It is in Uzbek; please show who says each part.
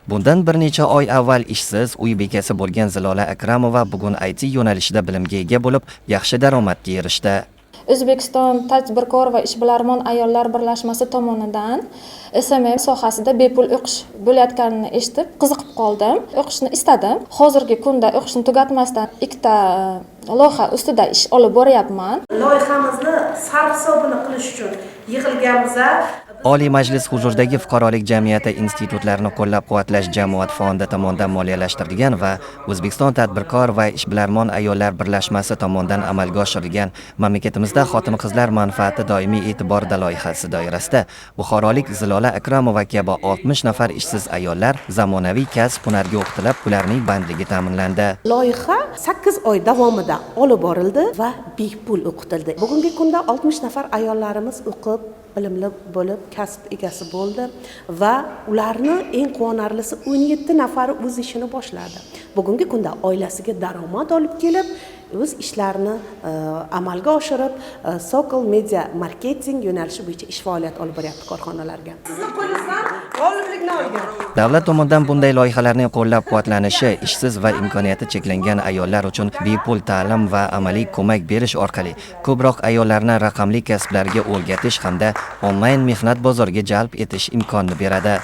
Speaker 1: Bundan bir necha oy avval ishsiz, uy bekasi bo'lgan Zilola Akramova bugun IT yo'nalishida bilimga ega bo'lib, yaxshi daromadga erishdi.
Speaker 2: O'zbekiston tadbirkor va ishbilarmon ayollar birlashmasi tomonidan SMM sohasida bepul o'qish bo'layotganini eshitib, qiziqib qoldim. O'qishni istadim. Hozirgi kunda o'qishni tugatmasdan ikkita loyiha ustida ish olib boryapman.
Speaker 3: Loyihamizni sarhisobini qilish uchun yig'ilganmiz.
Speaker 1: Oliy Majlis huzuridagi Fuqarolik jamiyati institutlarini qo'llab-quvvatlash jamoat fondi tomonidan moliyalashtirilgan va O'zbekiston tadbirkor va ishbilarmon ayollar birlashmasi tomonidan amalga oshirilgan mamlakatimizda xotin-qizlar manfaati doimiy e'tiborda loyihasi doirasida buxorolik Zilola Akramova kabi 60 nafar ishsiz ayollar zamonaviy kasb-hunarga o'qitilib, ularning bandligi ta'minlandi.
Speaker 4: Loyiha 8 oy davomida olib borildi va bepul o'qitildi. Bugungi kunda 60 nafar ayollarimiz o'qib, bilimli bo'lib, kasb egasi bo'ldi va ularni eng quvonarlisi 17 nafari o'z ishini boshladi. Bugungi kunda oilasiga daromad olib kelib, o'z ishlarini amalga oshirib, Sokol Media Marketing yo'nalishi bo'yicha ish faoliyat olib boryapti korxonalarga. Sizning qo'lingizdan g'oliblikni olgan.
Speaker 1: Davlat tomonidan bunday loyihalarning qo'llab-quvvatlanishi ishsiz va imkoniyati cheklangan ayollar uchun bepul ta'lim va amaliy ko'mak berish orqali ko'proq ayollarni raqamli kasblarga o'rgatish hamda onlayn mehnat bozoriga jalb etish imkonini beradi.